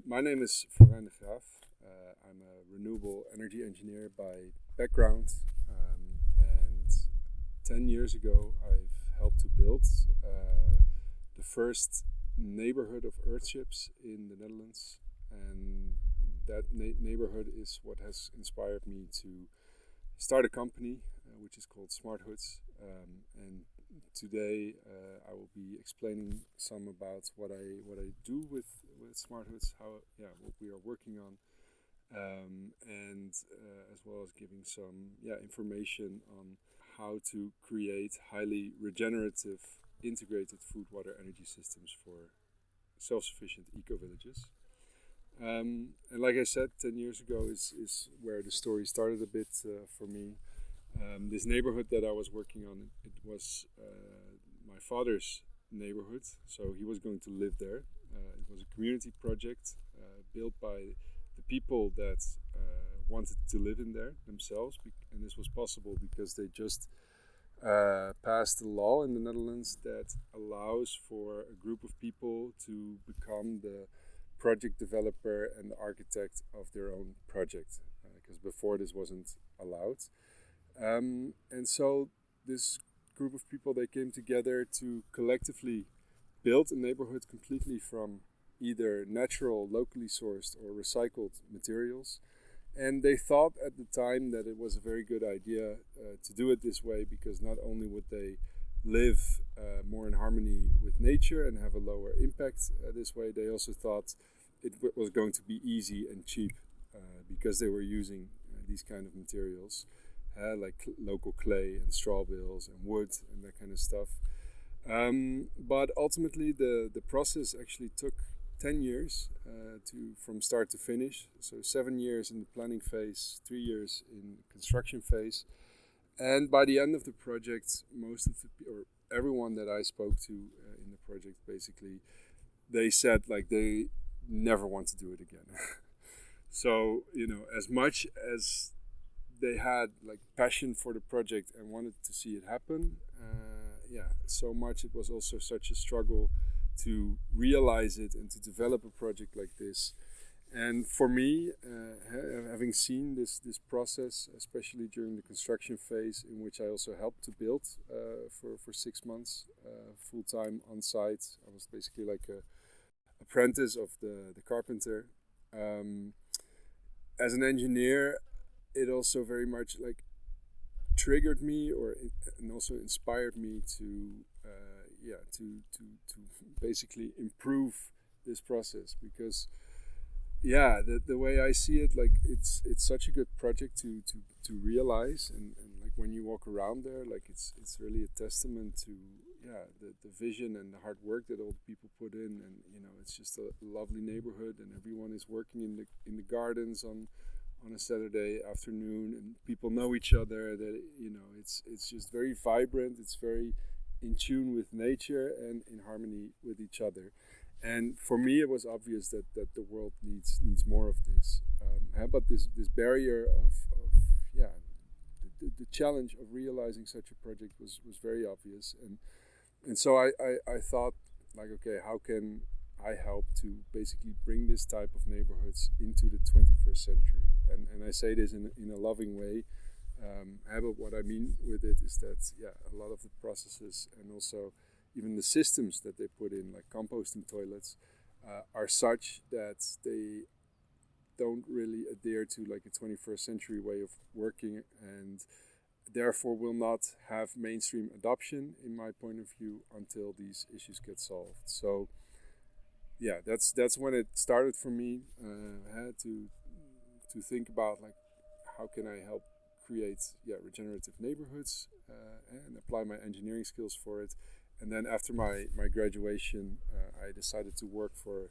My name is Florijn de Graaf. I'm a renewable energy engineer by background, and 10 years ago I've helped to build the first neighborhood of earthships in the Netherlands, and that neighborhood is what has inspired me to start a company which is called Smart Hoods, and today I will be explaining some about what I do with Smart Hoods, what we are working on, and as well as giving some information on how to create highly regenerative integrated food, water, energy systems for self-sufficient eco-villages. And like I said, 10 years ago is where the story started a bit for me. This neighborhood that I was working on, it was my father's neighborhood, so he was going to live there. It was a community project built by the people that wanted to live in there themselves, and this was possible because they just passed a law in the Netherlands that allows for a group of people to become the project developer and the architect of their own project, because before this wasn't allowed. And so this group of people, they came together to collectively build a neighborhood completely from either natural, locally sourced or recycled materials. And they thought at the time that it was a very good idea to do it this way, because not only would they live more in harmony with nature and have a lower impact this way, they also thought it was going to be easy and cheap because they were using these kind of materials. Like local clay and straw bales and wood and that kind of stuff. But ultimately the process actually took 10 years from start to finish. So 7 years in the planning phase, 3 years in construction phase. And by the end of the project, everyone that I spoke to in the project, basically, they said like they never want to do it again. So, as much as they had like passion for the project and wanted to see it happen, so much it was also such a struggle to realize it and to develop a project like this. And for me, having seen this process, especially during the construction phase, in which I also helped to build for 6 months full time on site, I was basically like a apprentice of the carpenter. As an engineer, it also very much like triggered me and also inspired me to basically improve this process, because the way I see it, like it's such a good project to realize, and like when you walk around there, like it's really a testament to the vision and the hard work that all the people put in, and it's just a lovely neighborhood, and everyone is working in the gardens on a Saturday afternoon, and people know each other. That it's just very vibrant. It's very in tune with nature and in harmony with each other. And for me, it was obvious that the world needs more of this. But this barrier of the challenge of realizing such a project was very obvious, and so I thought like, okay, how can I help to basically bring this type of neighborhoods into the 21st century? And I say this in a loving way. But what I mean with it is that a lot of the processes and also even the systems that they put in, like composting toilets, are such that they don't really adhere to like a 21st century way of working, and therefore will not have mainstream adoption, in my point of view, until these issues get solved. So that's when it started for me. I had to think about like, how can I help create regenerative neighborhoods and apply my engineering skills for it. And then after my graduation, I decided to work for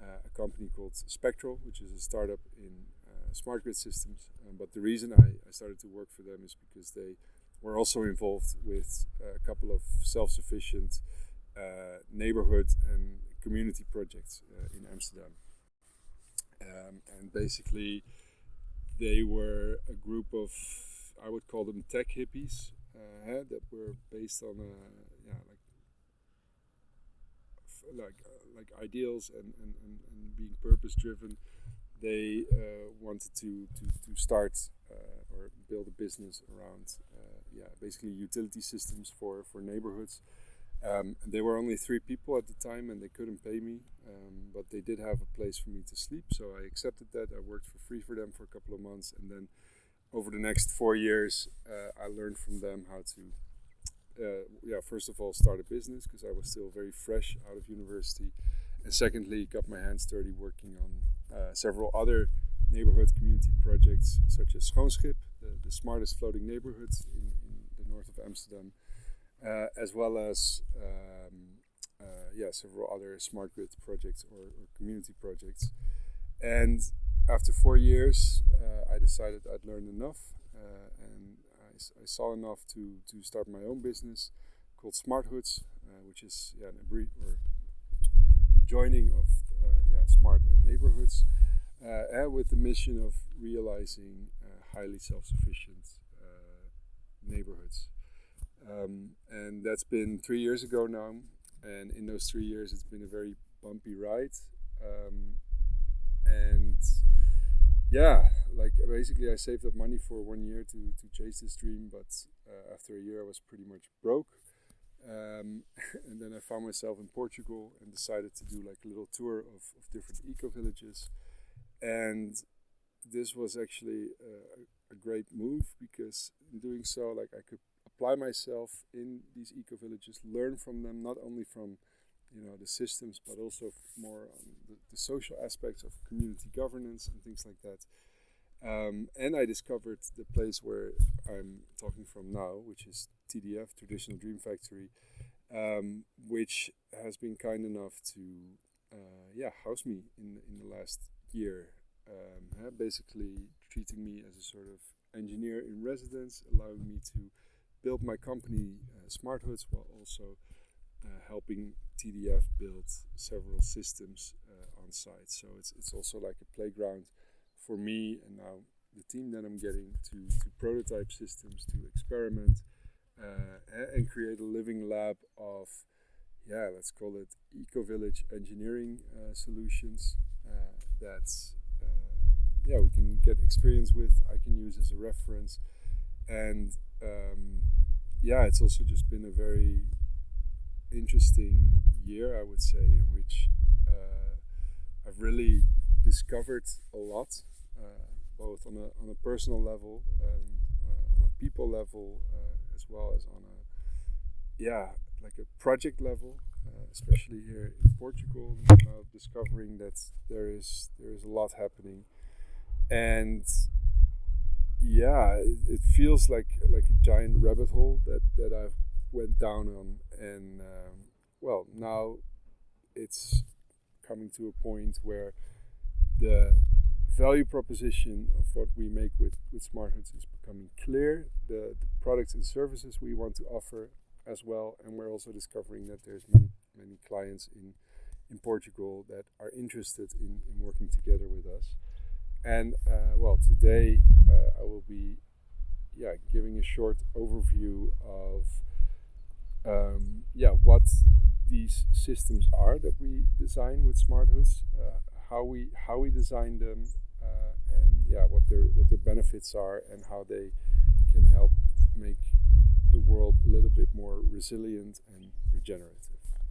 a company called Spectral, which is a startup in smart grid systems. But the reason I started to work for them is because they were also involved with a couple of self-sufficient neighborhood and community projects in Amsterdam. And basically, they were a group of, I would call them tech hippies, that were based on like ideals and being purpose driven. They wanted to start or build a business around basically utility systems for neighborhoods. They were only 3 people at the time, and they couldn't pay me, but they did have a place for me to sleep, so I accepted that. I worked for free for them for a couple of months, and then over the next 4 years, I learned from them how to, first of all, start a business, because I was still very fresh out of university, and secondly, got my hands dirty working on several other neighborhood community projects, such as Schoonschip, the smartest floating neighborhoods in the north of Amsterdam, as well as several other smart grid projects or community projects. And after 4 years, I decided I'd learned enough, and I saw enough to start my own business called Smarthoods, which is a joining of smart and neighborhoods, with the mission of realizing highly self-sufficient neighborhoods. And that's been 3 years ago now, and in those 3 years it's been a very bumpy ride, and basically I saved up money for 1 year to chase this dream, but after a year I was pretty much broke, and then I found myself in Portugal and decided to do like a little tour of different eco-villages, and this was actually a great move, because in doing so, like, I could apply myself in these eco-villages, learn from them, not only from the systems, but also more on the social aspects of community governance and things like that. And I discovered the place where I'm talking from now, which is TDF, Traditional Dream Factory, which has been kind enough to house me in the last year, basically treating me as a sort of engineer in residence, allowing me to build my company Smarthoods, while also helping TDF build several systems on site. So it's also like a playground for me and now the team that I'm getting to prototype systems, to experiment, and create a living lab of, let's call it eco-village engineering solutions that's we can get experience with, I can use as a reference. And it's also just been a very interesting year, I would say, in which I've really discovered a lot, both on a personal level, on a people level, as well as on a project level, especially here in Portugal. Now discovering that there is a lot happening, and it feels like a giant rabbit hole that I've went down on, and now it's coming to a point where the value proposition of what we make with Smarthoods is becoming clear, the products and services we want to offer as well, and we're also discovering that there's many clients in Portugal that are interested in working together with us. And today I will be giving a short overview of what these systems are that we design with Smarthoods, how we design them, and what their benefits are, and how they can help make the world a little bit more resilient and regenerative.